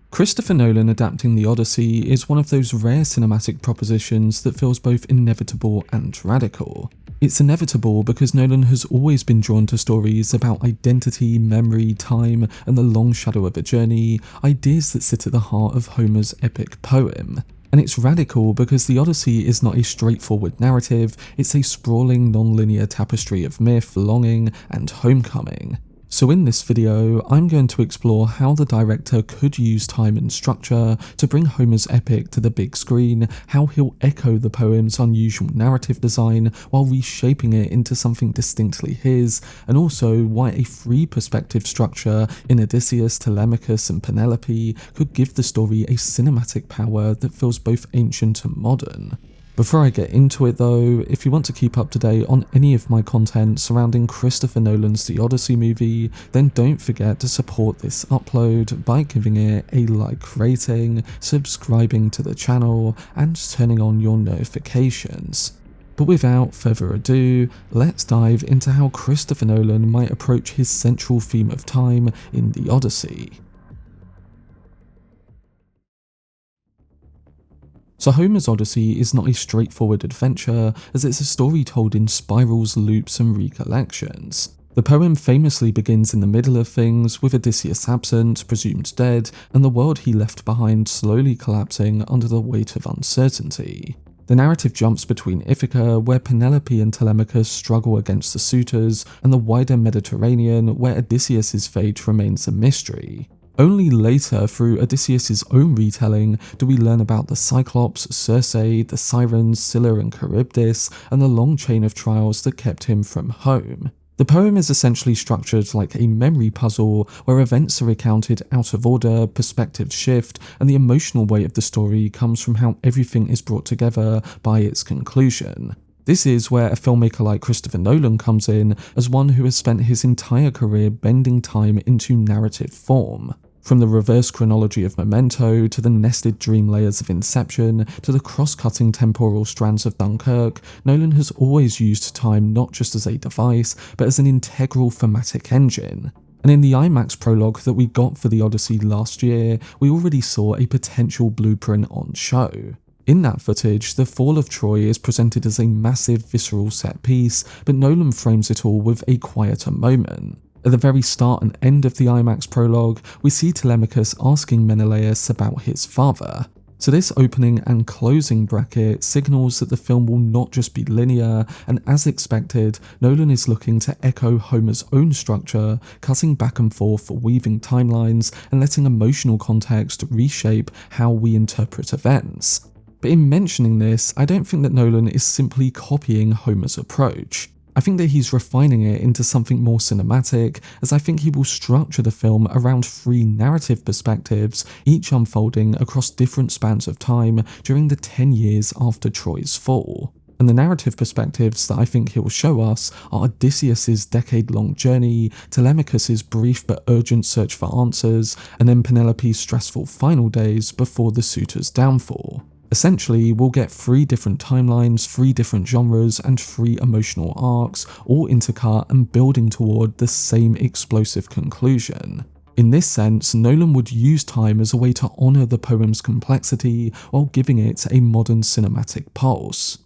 Christopher Nolan adapting The Odyssey is one of those rare cinematic propositions that feels both inevitable and radical. It's inevitable because Nolan has always been drawn to stories about identity, memory, time, and the long shadow of a journey, ideas that sit at the heart of Homer's epic poem. And it's radical because The Odyssey is not a straightforward narrative, it's a sprawling non-linear tapestry of myth, longing, and homecoming. So in this video, I'm going to explore how the director could use time and structure to bring Homer's epic to the big screen, how he'll echo the poem's unusual narrative design while reshaping it into something distinctly his, and also why a free perspective structure in Odysseus, Telemachus, and Penelope could give the story a cinematic power that feels both ancient and modern. Before I get into it though, if you want to keep up to date on any of my content surrounding Christopher Nolan's The Odyssey movie, then don't forget to support this upload by giving it a like rating, subscribing to the channel, and turning on your notifications. But without further ado, let's dive into how Christopher Nolan might approach his central theme of time in The Odyssey. So Homer's Odyssey is not a straightforward adventure, as it's a story told in spirals, loops, and recollections. The poem famously begins in the middle of things, with Odysseus absent, presumed dead, and the world he left behind slowly collapsing under the weight of uncertainty. The narrative jumps between Ithaca, where Penelope and Telemachus struggle against the suitors, and the wider Mediterranean, where Odysseus's fate remains a mystery. Only later, through Odysseus' own retelling, do we learn about the Cyclops, Circe, the Sirens, Scylla and Charybdis, and the long chain of trials that kept him from home. The poem is essentially structured like a memory puzzle, where events are recounted out of order, perspectives shift, and the emotional weight of the story comes from how everything is brought together by its conclusion. This is where a filmmaker like Christopher Nolan comes in, as one who has spent his entire career bending time into narrative form. From the reverse chronology of Memento, to the nested dream layers of Inception, to the cross-cutting temporal strands of Dunkirk, Nolan has always used time not just as a device, but as an integral thematic engine. And in the IMAX prologue that we got for The Odyssey last year, we already saw a potential blueprint on show. In that footage, the fall of Troy is presented as a massive visceral set piece, but Nolan frames it all with a quieter moment. At the very start and end of the IMAX prologue, we see Telemachus asking Menelaus about his father. So this opening and closing bracket signals that the film will not just be linear, and as expected, Nolan is looking to echo Homer's own structure, cutting back and forth, weaving timelines, and letting emotional context reshape how we interpret events. But in mentioning this, I don't think that Nolan is simply copying Homer's approach. I think that he's refining it into something more cinematic, as I think he will structure the film around three narrative perspectives, each unfolding across different spans of time during the 10 years after Troy's fall. And the narrative perspectives that I think he will show us are Odysseus' decade-long journey, Telemachus' brief but urgent search for answers, and then Penelope's stressful final days before the suitor's downfall. Essentially, we'll get 3 different timelines, 3 different genres, and 3 emotional arcs, all intercut and building toward the same explosive conclusion. In this sense, Nolan would use time as a way to honour the poem's complexity while giving it a modern cinematic pulse.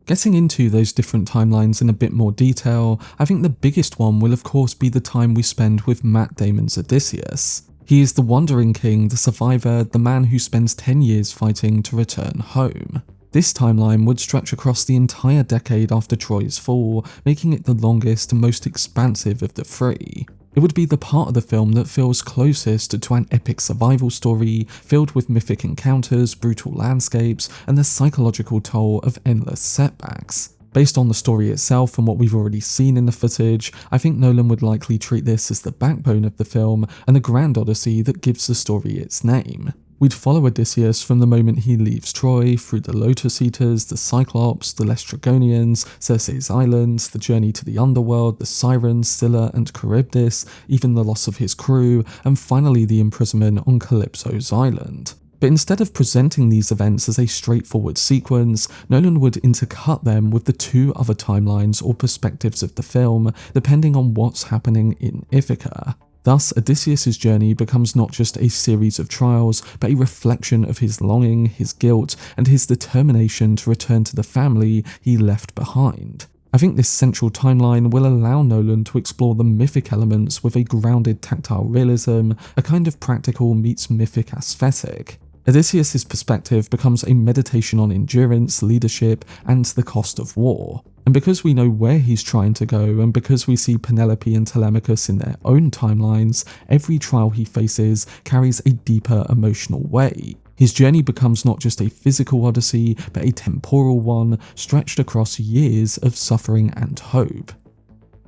Getting into those different timelines in a bit more detail, I think the biggest one will of course be the time we spend with Matt Damon's Odysseus. He is the wandering king, the survivor, the man who spends 10 years fighting to return home. This timeline would stretch across the entire decade after Troy's fall, making it the longest and most expansive of the 3. It would be the part of the film that feels closest to an epic survival story, filled with mythic encounters, brutal landscapes, and the psychological toll of endless setbacks. Based on the story itself and what we've already seen in the footage, I think Nolan would likely treat this as the backbone of the film and the grand odyssey that gives the story its name. We'd follow Odysseus from the moment he leaves Troy, through the Lotus Eaters, the Cyclops, the Laestrygonians, Circe's Islands, the journey to the underworld, the Sirens, Scylla and Charybdis, even the loss of his crew, and finally the imprisonment on Calypso's island. But instead of presenting these events as a straightforward sequence, Nolan would intercut them with the two other timelines or perspectives of the film, depending on what's happening in Ithaca. Thus, Odysseus' journey becomes not just a series of trials, but a reflection of his longing, his guilt, and his determination to return to the family he left behind. I think this central timeline will allow Nolan to explore the mythic elements with a grounded tactile realism, a kind of practical meets mythic aesthetic. Odysseus' perspective becomes a meditation on endurance, leadership, and the cost of war. And because we know where he's trying to go, and because we see Penelope and Telemachus in their own timelines, every trial he faces carries a deeper emotional weight. His journey becomes not just a physical odyssey, but a temporal one, stretched across years of suffering and hope.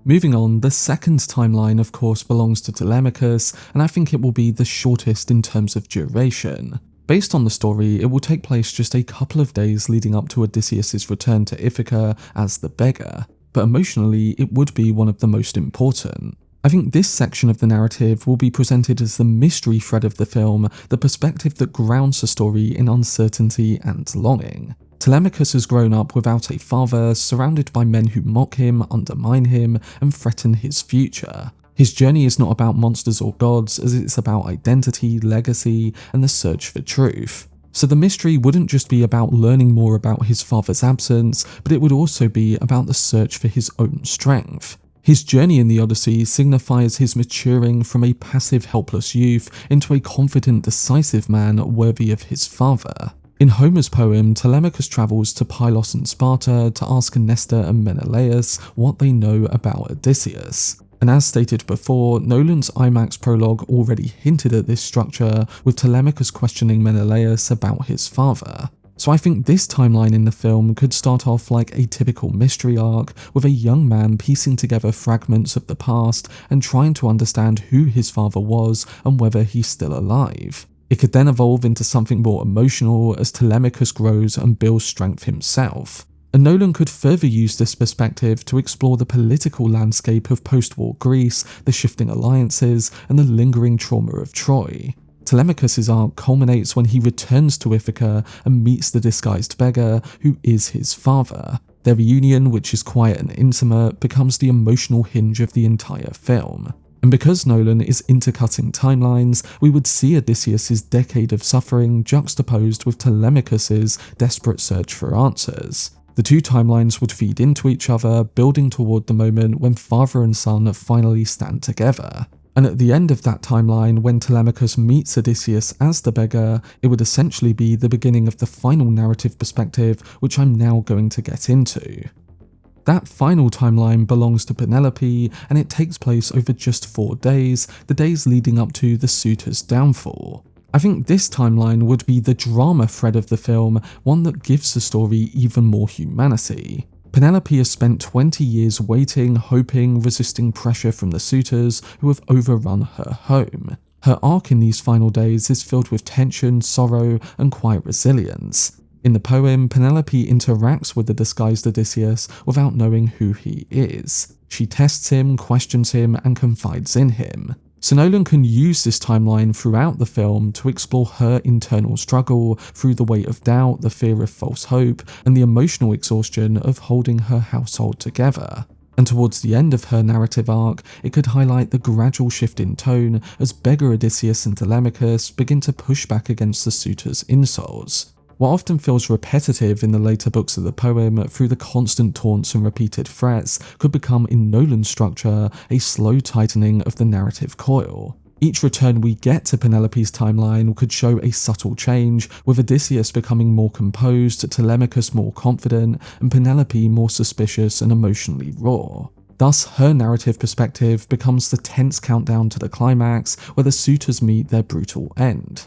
Moving on, the second timeline of course belongs to Telemachus, and I think it will be the shortest in terms of duration. Based on the story, it will take place just a couple of days leading up to Odysseus' return to Ithaca as the beggar, but emotionally it would be one of the most important. I think this section of the narrative will be presented as the mystery thread of the film, the perspective that grounds the story in uncertainty and longing. Telemachus has grown up without a father, surrounded by men who mock him, undermine him, and threaten his future. His journey is not about monsters or gods, as it's about identity, legacy, and the search for truth. So the mystery wouldn't just be about learning more about his father's absence, but it would also be about the search for his own strength. His journey in the Odyssey signifies his maturing from a passive, helpless youth into a confident, decisive man worthy of his father. In Homer's poem, Telemachus travels to Pylos and Sparta to ask Nestor and Menelaus what they know about Odysseus. And as stated before, Nolan's IMAX prologue already hinted at this structure, with Telemachus questioning Menelaus about his father. So I think this timeline in the film could start off like a typical mystery arc, with a young man piecing together fragments of the past and trying to understand who his father was and whether he's still alive. It could then evolve into something more emotional as Telemachus grows and builds strength himself. And Nolan could further use this perspective to explore the political landscape of post-war Greece, the shifting alliances, and the lingering trauma of Troy. Telemachus' arc culminates when he returns to Ithaca and meets the disguised beggar, who is his father. Their reunion, which is quiet and intimate, becomes the emotional hinge of the entire film. And because Nolan is intercutting timelines, we would see Odysseus' decade of suffering juxtaposed with Telemachus' desperate search for answers. The two timelines would feed into each other, building toward the moment when father and son finally stand together. And at the end of that timeline, when Telemachus meets Odysseus as the beggar, it would essentially be the beginning of the final narrative perspective, which I'm now going to get into. That final timeline belongs to Penelope, and it takes place over just 4 days, the days leading up to the suitor's downfall. I think this timeline would be the drama thread of the film, one that gives the story even more humanity. Penelope has spent 20 years waiting, hoping, resisting pressure from the suitors who have overrun her home. Her arc in these final days is filled with tension, sorrow, and quiet resilience. In the poem, Penelope interacts with the disguised Odysseus without knowing who he is. She tests him, questions him, and confides in him. So Nolan can use this timeline throughout the film to explore her internal struggle through the weight of doubt, the fear of false hope, and the emotional exhaustion of holding her household together. And towards the end of her narrative arc, it could highlight the gradual shift in tone as beggar Odysseus and Telemachus begin to push back against the suitor's insults. What often feels repetitive in the later books of the poem through the constant taunts and repeated threats could become in Nolan's structure a slow tightening of the narrative coil. Each return we get to Penelope's timeline could show a subtle change, with Odysseus becoming more composed, Telemachus more confident, and Penelope more suspicious and emotionally raw. Thus, her narrative perspective becomes the tense countdown to the climax where the suitors meet their brutal end.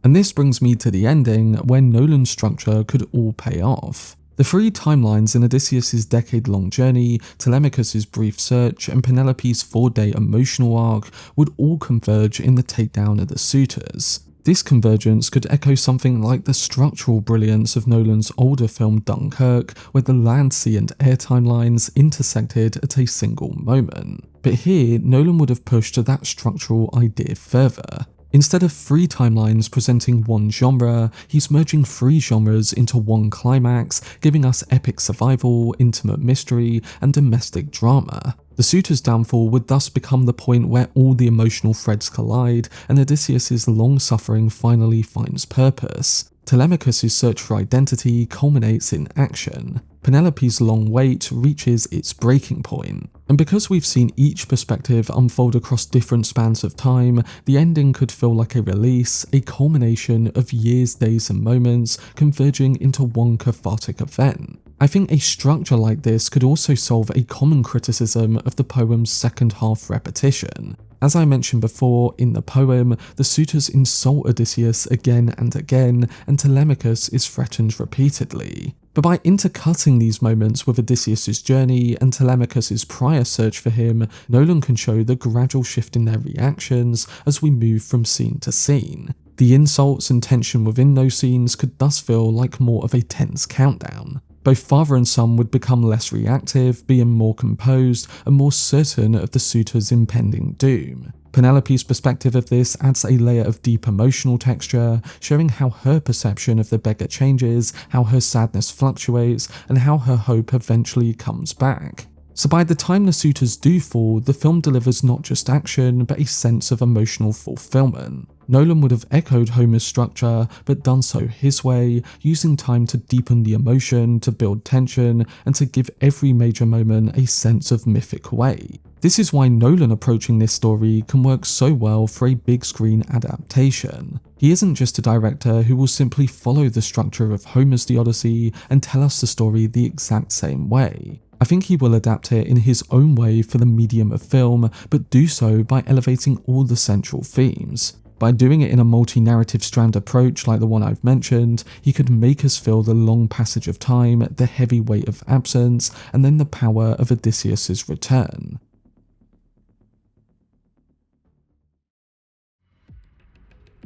And this brings me to the ending, where Nolan's structure could all pay off. The 3 timelines in Odysseus' decade-long journey, Telemachus' brief search, and Penelope's 4-day emotional arc would all converge in the takedown of the suitors. This convergence could echo something like the structural brilliance of Nolan's older film Dunkirk, where the land, sea, and air timelines intersected at a single moment. But here, Nolan would have pushed that structural idea further. Instead of 3 timelines presenting one genre, he's merging 3 genres into one climax, giving us epic survival, intimate mystery, and domestic drama. The suitor's downfall would thus become the point where all the emotional threads collide, and Odysseus' long suffering finally finds purpose. Telemachus' search for identity culminates in action. Penelope's long wait reaches its breaking point. And because we've seen each perspective unfold across different spans of time, the ending could feel like a release, a culmination of years, days, and moments converging into one cathartic event. I think a structure like this could also solve a common criticism of the poem's second half repetition. As I mentioned before, in the poem, the suitors insult Odysseus again and again, and Telemachus is threatened repeatedly. But by intercutting these moments with Odysseus' journey and Telemachus' prior search for him, Nolan can show the gradual shift in their reactions as we move from scene to scene. The insults and tension within those scenes could thus feel like more of a tense countdown. Both father and son would become less reactive, being more composed and more certain of the suitor's impending doom. Penelope's perspective of this adds a layer of deep emotional texture, showing how her perception of the beggar changes, how her sadness fluctuates, and how her hope eventually comes back. So by the time the suitors do fall, the film delivers not just action, but a sense of emotional fulfillment. Nolan would have echoed Homer's structure, but done so his way, using time to deepen the emotion, to build tension, and to give every major moment a sense of mythic weight. This is why Nolan approaching this story can work so well for a big screen adaptation. He isn't just a director who will simply follow the structure of Homer's The Odyssey and tell us the story the exact same way. I think he will adapt it in his own way for the medium of film, but do so by elevating all the central themes. By doing it in a multi-narrative strand approach like the one I've mentioned, he could make us feel the long passage of time, the heavy weight of absence, and then the power of Odysseus' return.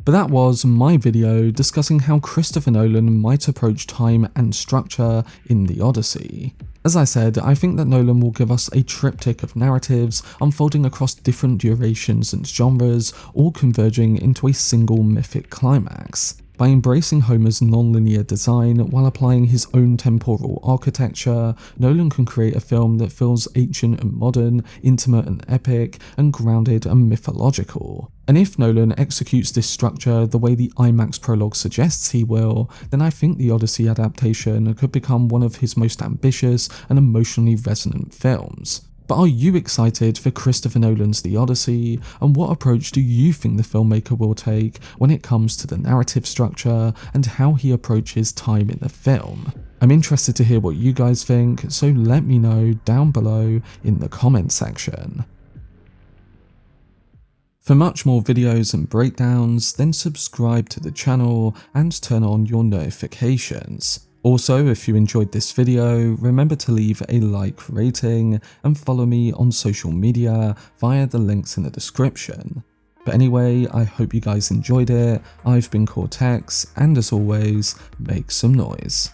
But that was my video discussing how Christopher Nolan might approach time and structure in The Odyssey. As I said, I think that Nolan will give us a triptych of narratives unfolding across different durations and genres, all converging into a single mythic climax. By embracing Homer's non-linear design while applying his own temporal architecture, Nolan can create a film that feels ancient and modern, intimate and epic, and grounded and mythological. And if Nolan executes this structure the way the IMAX prologue suggests he will, then I think the Odyssey adaptation could become one of his most ambitious and emotionally resonant films. But are you excited for Christopher Nolan's The Odyssey, and what approach do you think the filmmaker will take when it comes to the narrative structure and how he approaches time in the film? I'm interested to hear what you guys think, so let me know down below in the comment section. For much more videos and breakdowns, then subscribe to the channel and turn on your notifications. Also, if you enjoyed this video, remember to leave a like, rating, and follow me on social media via the links in the description. But anyway, I hope you guys enjoyed it. I've been Cortex, and as always, make some noise.